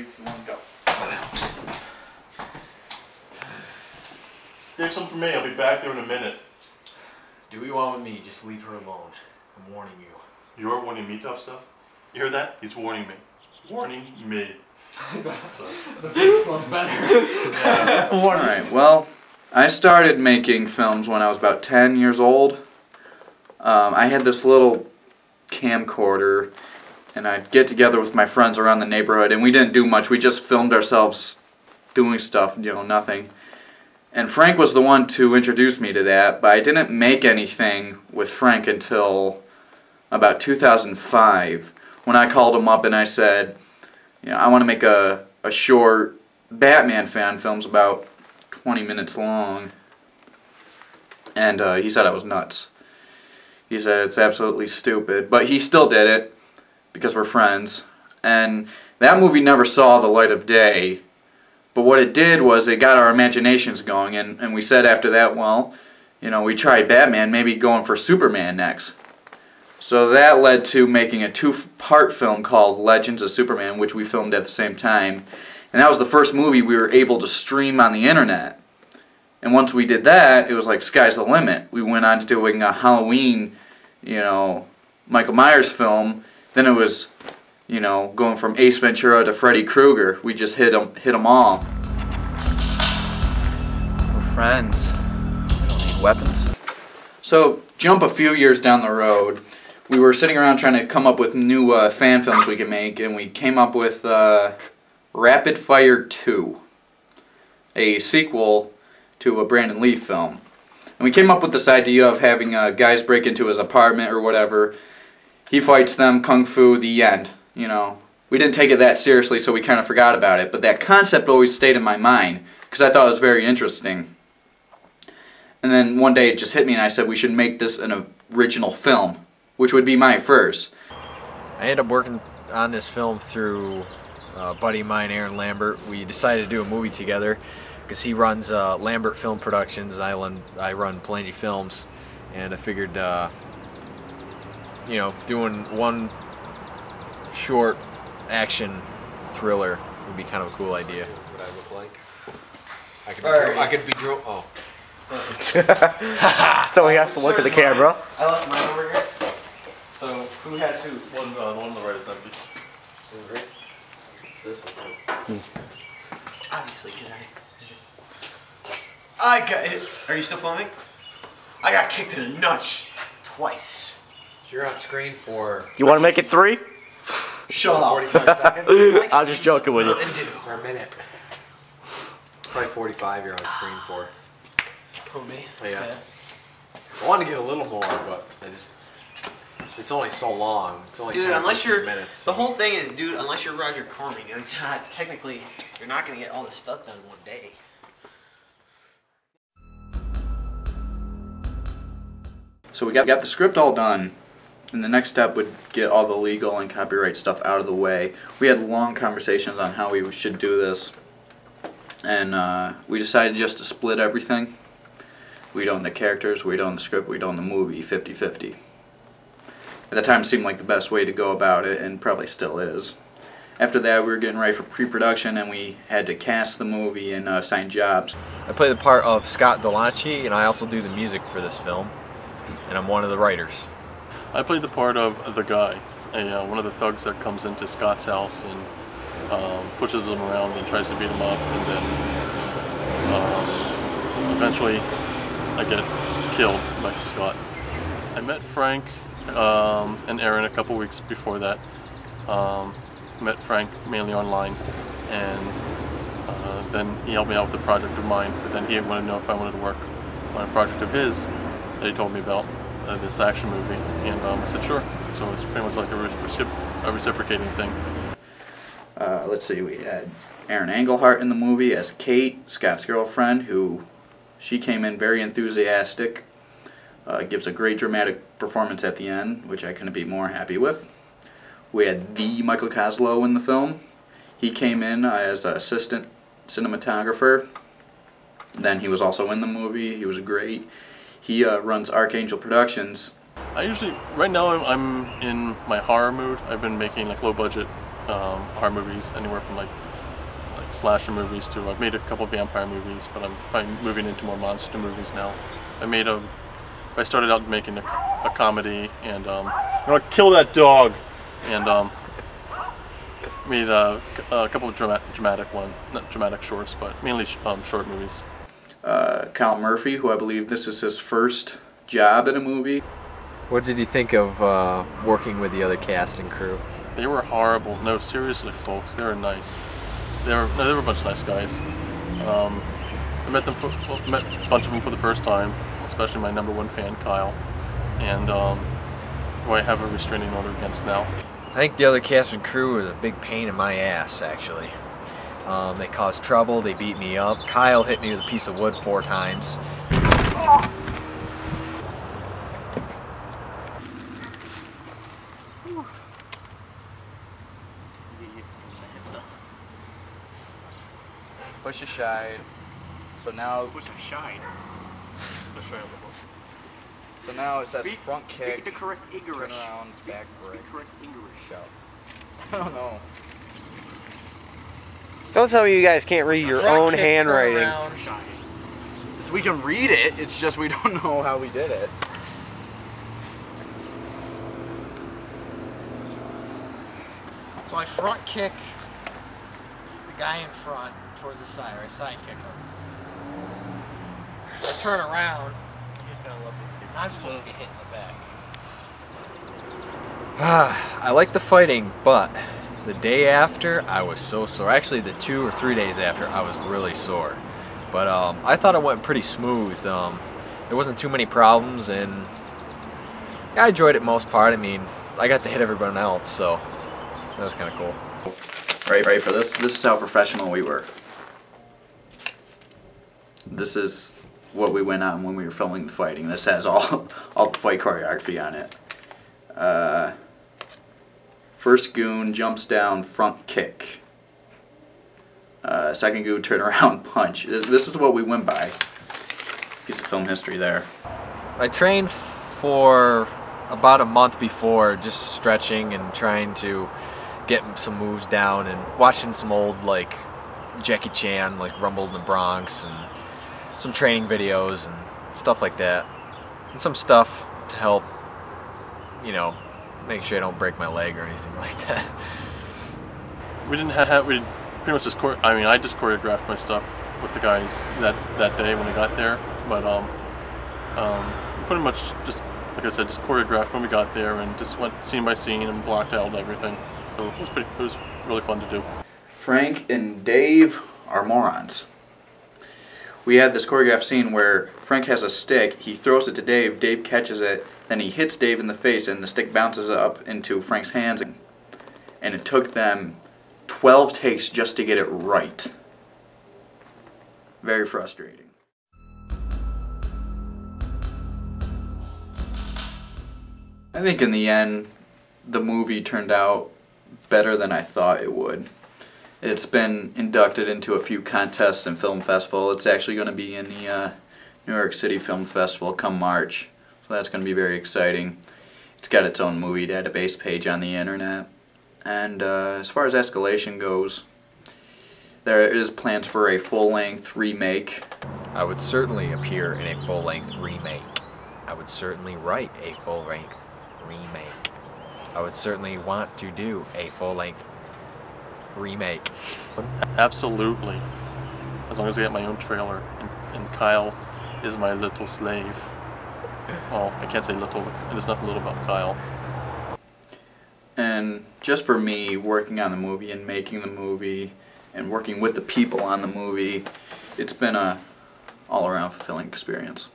3, 2, 1, go. Save some for me. I'll be back there in a minute. Do what you want with me. Just leave her alone. I'm warning you. You're warning me, tough stuff? You heard that? He's warning me. Warning me. The face one's better. Yeah. Alright, well, I started making films when I was about 10 years old. I had this little camcorder, and I'd get together with my friends around the neighborhood, and we didn't do much. We just filmed ourselves doing stuff, you know, nothing. And Frank was the one to introduce me to that, but I didn't make anything with Frank until about 2005, when I called him up and I said, you know, I want to make a short Batman fan films about 20 minutes long. And he said I was nuts. He said it's absolutely stupid, but he still did it because we're friends. And that movie never saw the light of day, but what it did was it got our imaginations going, and we said after that, well, you know, we tried Batman, maybe going for Superman next. So that led to making a 2-part film called Legends of Superman, which we filmed at the same time. And that was the first movie we were able to stream on the internet. And once we did that, it was like sky's the limit. We went on to doing a Halloween, you know, Michael Myers film. Then it was, you know, going from Ace Ventura to Freddy Krueger. We just hit them all. We're friends. We don't need weapons. So jump a few years down the road. We were sitting around trying to come up with new fan films we could make, and we came up with Rapid Fire 2, a sequel to a Brandon Lee film. And we came up with this idea of having guys break into his apartment or whatever. He fights them, kung fu, the end. You know, we didn't take it that seriously, so we kind of forgot about it. But that concept always stayed in my mind because I thought it was very interesting. And then one day it just hit me, and I said we should make this an original film, which would be my first. I ended up working on this film through a buddy of mine, Aaron Lambert. We decided to do a movie together because he runs Lambert Film Productions. I run Palangi Films, and I figured, you know, doing one short action thriller would be kind of a cool idea. What I look like? I could be drone. Oh. So he has to look at the camera. I left mine over here. So who has who? The one on the right is empty. Right? This one. Obviously, because I got it. Are you still filming? I got kicked in the nuts twice. You're on screen for. You want to make it 3? Shut up. 45 seconds? I'm just joking with you. For a minute. Probably 45 you're on screen for. Who, me? Oh, yeah. I want to get a little more, but it's only so long. It's only Dude, 10 unless you're minutes. the whole thing is, dude, unless you're Roger Corman, you're not technically. You're not gonna get all this stuff done in one day. So we got the script all done, and the next step would get all the legal and copyright stuff out of the way. We had long conversations on how we should do this, and we decided just to split everything. We'd own the characters, we'd own the script, we'd own the movie, 50-50. At the time it seemed like the best way to go about it, and probably still is. After that, we were getting ready for pre-production, and we had to cast the movie and assign jobs. I play the part of Scott Delancey, and I also do the music for this film, and I'm one of the writers. I played the part of the guy, one of the thugs that comes into Scott's house and pushes him around and tries to beat him up, and then eventually I get killed by Scott. I met Frank and Aaron a couple weeks before that. Met Frank mainly online, and then he helped me out with a project of mine, but then he wanted to know if I wanted to work on a project of his that he told me about, this action movie, and I said sure. So it's pretty much like a reciprocating thing. Let's see, we had Erin Englehart in the movie as Kate, Scott's girlfriend, who she came in very enthusiastic, gives a great dramatic performance at the end, which I couldn't be more happy with. We had the Michael Kazlo in the film. He came in as an assistant cinematographer. Then he was also in the movie. He was great. He runs Archangel Productions. I usually, right now I'm in my horror mood. I've been making like low budget horror movies, anywhere from like like slasher movies too. I've made a couple vampire movies, but I'm probably moving into more monster movies now. I started out making a comedy, and I'm gonna kill that dog, and made a couple of not dramatic shorts, but mainly short movies. Kyle Murphy, who I believe this is his first job in a movie. What did you think of working with the other cast and crew? They were horrible. No, seriously, folks, they were nice. They were a bunch of nice guys. I met a bunch of them for the first time, especially my #1 fan, Kyle, and who I have a restraining order against now. I think the other cast and crew was a big pain in my ass, actually. They caused trouble, they beat me up. Kyle hit me with a piece of wood 4 times. Push aside. So now. Push aside. So now it says front kick. The correct English. Turn around, back break. Correct English. Shout. I don't know. Don't tell me you guys can't read your own handwriting. It's, we can read it, it's just we don't know how we did it. So I front kick the guy in front towards the side, or I side kick him. I turn around, I'm supposed to get hit in the back. I like the fighting, but the day after, I was so sore. Actually, the 2 or 3 days after, I was really sore. But I thought it went pretty smooth. There wasn't too many problems, and yeah, I enjoyed it most part. I mean, I got to hit everyone else, so that was kind of cool. Ready for this? This is how professional we were. This is what we went on when we were filming the fighting. This has all the fight choreography on it. First goon jumps down, front kick. Second goon turn around, punch. This is what we went by. Piece of film history there. I trained for about a month before, just stretching and trying to get some moves down and watching some old like Jackie Chan, like Rumble in the Bronx, and some training videos and stuff like that, and some stuff to help, you know, make sure I don't break my leg or anything like that. We pretty much just I just choreographed my stuff with the guys that day when we got there, but pretty much just, like I said, just choreographed when we got there and just went scene by scene and blocked out everything. So it was really fun to do. Frank and Dave are morons. We had this choreographed scene where Frank has a stick, he throws it to Dave, Dave catches it, then he hits Dave in the face and the stick bounces up into Frank's hands. And it took them 12 takes just to get it right. Very frustrating. I think in the end, the movie turned out better than I thought it would. It's been inducted into a few contests and film festival. It's actually going to be in the New York City Film Festival come March. So that's going to be very exciting. It's got its own movie database page on the internet. And as far as Escalation goes, there is plans for a full-length remake. I would certainly appear in a full-length remake. I would certainly write a full-length remake. I would certainly want to do a full-length remake. Absolutely. As long as I get my own trailer and Kyle is my little slave. Well, I can't say little, there's nothing little about Kyle. And just for me, working on the movie and making the movie and working with the people on the movie, it's been a all-around fulfilling experience.